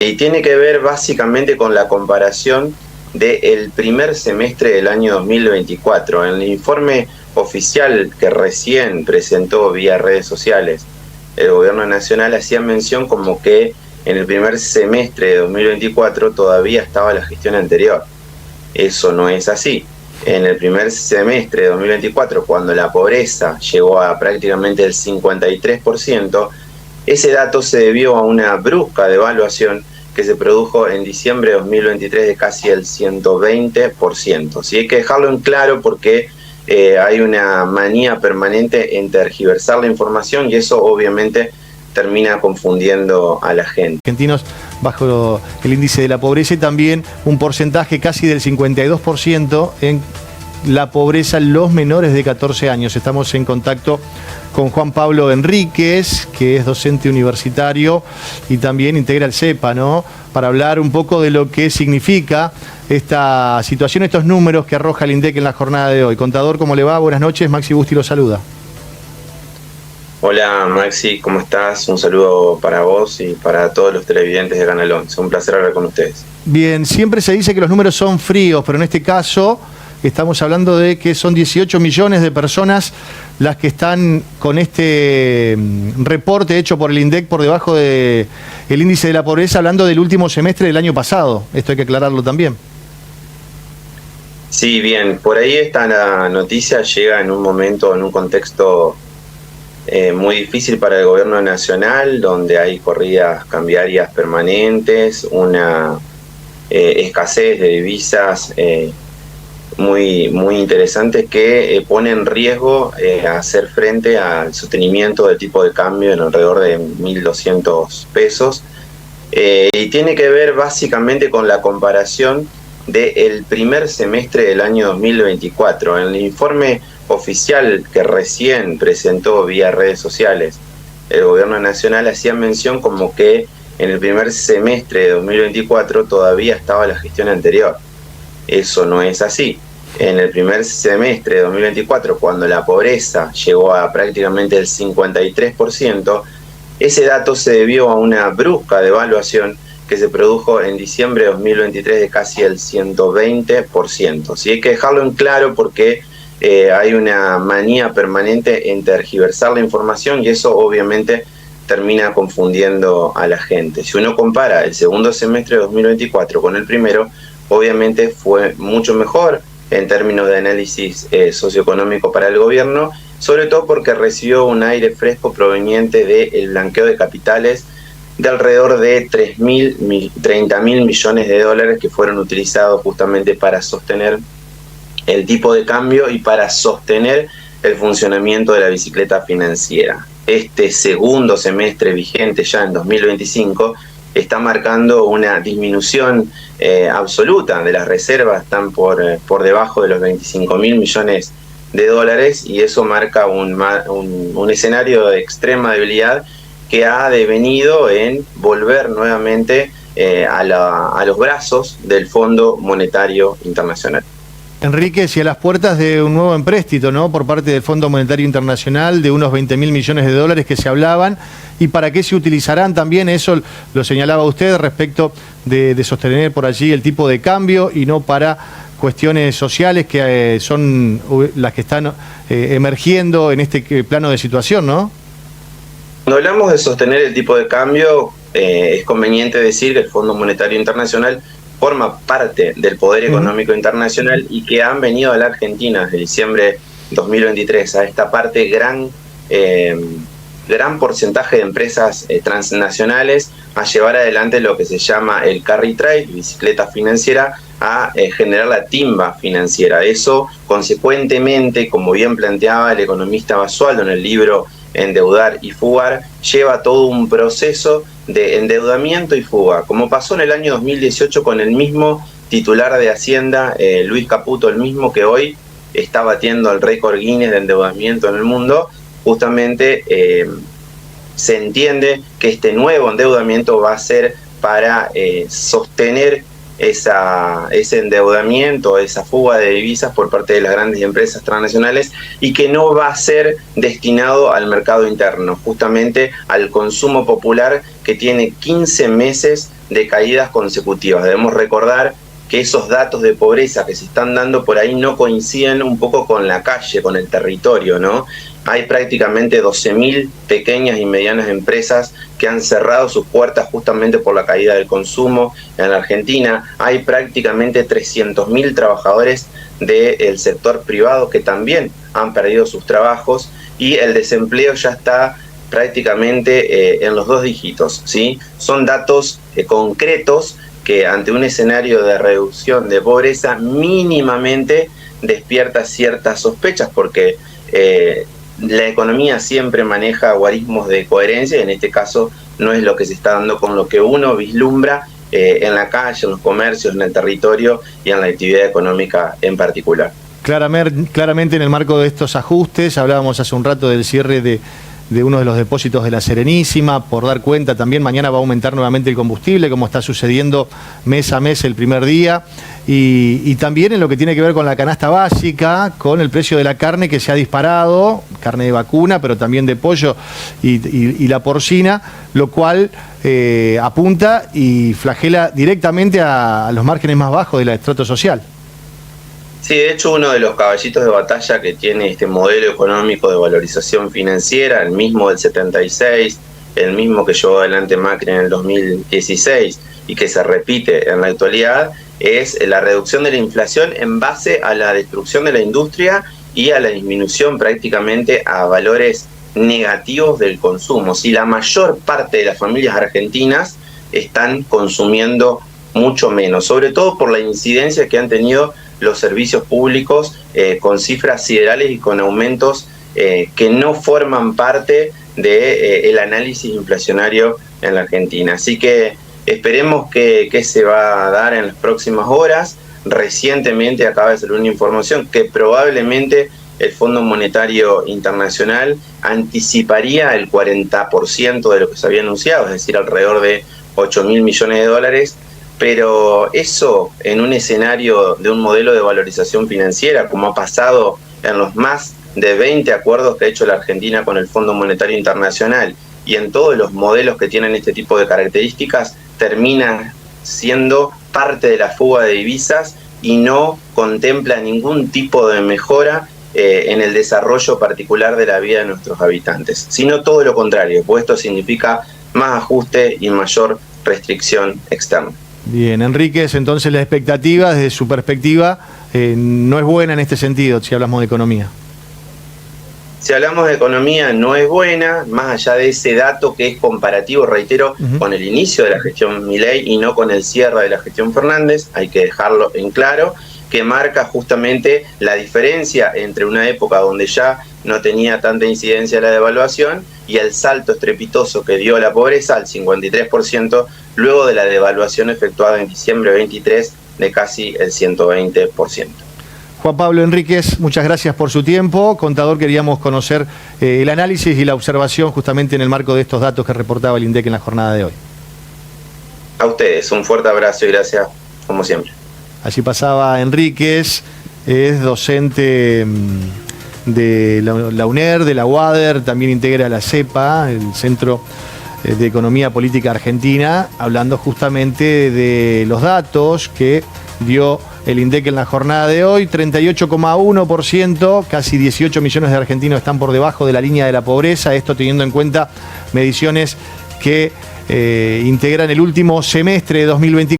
Y tiene que ver básicamente con la comparación del primer semestre del año 2024. En el informe oficial que recién presentó vía redes sociales el gobierno nacional, hacía mención como que en el primer semestre de 2024 todavía estaba la gestión anterior. Eso no es así. En el primer semestre de 2024, cuando la pobreza llegó a prácticamente el 53%, ese dato se debió a una brusca devaluación que se produjo en diciembre de 2023 de casi el 120%. Sí, hay que dejarlo en claro porque hay una manía permanente en tergiversar la información y eso obviamente termina confundiendo a la gente. Argentinos bajo el índice de la pobreza y también un porcentaje casi del 52% en la pobreza los menores de 14 años. Estamos en contacto con Juan Pablo Enríquez, que es docente universitario y también integra el CEPA, ¿no? Para hablar un poco de lo que significa esta situación, estos números que arroja el INDEC en la jornada de hoy. Contador, ¿cómo le va? Buenas noches, Maxi Busti lo saluda. Hola Maxi, ¿cómo estás? Un saludo para vos y para todos los televidentes de Canal 11. Un placer hablar con ustedes. Bien, siempre se dice que los números son fríos, pero en este caso estamos hablando de que son 18 millones de personas las que están con este reporte hecho por el INDEC por debajo del índice de la pobreza, hablando del último semestre del año pasado. Esto hay que aclararlo también. Sí, bien, por ahí esta noticia llega en un momento, en un contexto muy difícil para el gobierno nacional, donde hay corridas cambiarias permanentes, una escasez de divisas muy interesantes que pone en riesgo hacer frente al sostenimiento del tipo de cambio en alrededor de 1.200 pesos. Y tiene que ver básicamente con la comparación del primer semestre del año 2024. En el informe oficial que recién presentó vía redes sociales el gobierno nacional, hacía mención como que en el primer semestre de 2024 todavía estaba la gestión anterior. Eso no es así. En el primer semestre de 2024, cuando la pobreza llegó a prácticamente el 53%, ese dato se debió a una brusca devaluación que se produjo en diciembre de 2023 de casi el 120%. Sí, hay que dejarlo en claro porque hay una manía permanente en tergiversar la información y eso obviamente termina confundiendo a la gente. Si uno compara el segundo semestre de 2024 con el primero, obviamente fue mucho mejor en términos de análisis socioeconómico para el gobierno, sobre todo porque recibió un aire fresco proveniente del blanqueo de capitales de alrededor de 30.000 millones de dólares que fueron utilizados justamente para sostener el tipo de cambio y para sostener el funcionamiento de la bicicleta financiera. Este segundo semestre vigente ya en 2025 está marcando una disminución absoluta de las reservas, están por debajo de los 25.000 millones de dólares y eso marca un escenario de extrema debilidad que ha devenido en volver nuevamente a los brazos del Fondo Monetario Internacional. Enríquez, y a las puertas de un nuevo empréstito, ¿no?, por parte del Fondo Monetario Internacional de unos 20.000 millones de dólares que se hablaban, y para qué se utilizarán también, eso lo señalaba usted respecto de sostener por allí el tipo de cambio y no para cuestiones sociales que son las que están emergiendo en este plano de situación, ¿no? Cuando hablamos de sostener el tipo de cambio, es conveniente decir que el Fondo Monetario Internacional forma parte del poder económico internacional y que han venido a la Argentina desde diciembre 2023 a esta parte gran porcentaje de empresas transnacionales a llevar adelante lo que se llama el carry trade, bicicleta financiera, a generar la timba financiera. Eso, consecuentemente, como bien planteaba el economista Basualdo en el libro Endeudar y Fugar, lleva todo un proceso de endeudamiento y fuga, como pasó en el año 2018 con el mismo titular de Hacienda, Luis Caputo, el mismo que hoy está batiendo el récord Guinness de endeudamiento en el mundo. Justamente se entiende que este nuevo endeudamiento va a ser para sostener ese endeudamiento, esa fuga de divisas por parte de las grandes empresas transnacionales y que no va a ser destinado al mercado interno, justamente al consumo popular que tiene 15 meses de caídas consecutivas. Debemos recordar que esos datos de pobreza que se están dando por ahí no coinciden un poco con la calle, con el territorio, ¿no? Hay prácticamente 12.000 pequeñas y medianas empresas que han cerrado sus puertas justamente por la caída del consumo en la Argentina. Hay prácticamente 300.000 trabajadores del sector privado que también han perdido sus trabajos y el desempleo ya está prácticamente en los 2 dígitos, ¿sí? Son datos concretos que ante un escenario de reducción de pobreza mínimamente despierta ciertas sospechas porque la economía siempre maneja guarismos de coherencia y en este caso no es lo que se está dando con lo que uno vislumbra en la calle, en los comercios, en el territorio y en la actividad económica en particular. Claramente en el marco de estos ajustes, hablábamos hace un rato del cierre de uno de los depósitos de la Serenísima, por dar cuenta también, mañana va a aumentar nuevamente el combustible, como está sucediendo mes a mes el primer día, y también en lo que tiene que ver con la canasta básica, con el precio de la carne que se ha disparado, carne de vacuna, pero también de pollo y la porcina, lo cual apunta y flagela directamente a los márgenes más bajos del estrato social. Sí, de hecho uno de los caballitos de batalla que tiene este modelo económico de valorización financiera, el mismo del 76, el mismo que llevó adelante Macri en el 2016 y que se repite en la actualidad, es la reducción de la inflación en base a la destrucción de la industria y a la disminución prácticamente a valores negativos del consumo. Si la mayor parte de las familias argentinas están consumiendo mucho menos, sobre todo por la incidencia que han tenido los servicios públicos con cifras siderales y con aumentos que no forman parte del análisis inflacionario en la Argentina. Así que esperemos que se va a dar en las próximas horas. Recientemente acaba de salir una información que probablemente el Fondo Monetario Internacional anticiparía el 40% de lo que se había anunciado, es decir, alrededor de 8.000 millones de dólares, pero eso en un escenario de un modelo de valorización financiera, como ha pasado en los más de 20 acuerdos que ha hecho la Argentina con el Fondo Monetario Internacional y en todos los modelos que tienen este tipo de características, termina siendo parte de la fuga de divisas y no contempla ningún tipo de mejora en el desarrollo particular de la vida de nuestros habitantes, sino todo lo contrario, pues esto significa más ajuste y mayor restricción externa. Bien, Enríquez, entonces la expectativa desde su perspectiva no es buena en este sentido, si hablamos de economía. Si hablamos de economía no es buena, más allá de ese dato que es comparativo, reitero, con el inicio de la gestión Milei y no con el cierre de la gestión Fernández, hay que dejarlo en claro, que marca justamente la diferencia entre una época donde ya no tenía tanta incidencia la devaluación y el salto estrepitoso que dio la pobreza al 53%, luego de la devaluación efectuada en diciembre 23 de casi el 120%. Juan Pablo Enríquez, muchas gracias por su tiempo. Contador, queríamos conocer el análisis y la observación justamente en el marco de estos datos que reportaba el INDEC en la jornada de hoy. A ustedes, un fuerte abrazo y gracias como siempre. Allí pasaba Enríquez, es docente de la UNER, de la UADER, también integra la CEPA, el Centro de Economía Política Argentina, hablando justamente de los datos que dio el INDEC en la jornada de hoy. 38,1%, casi 18 millones de argentinos están por debajo de la línea de la pobreza, esto teniendo en cuenta mediciones que integran el último semestre de 2024.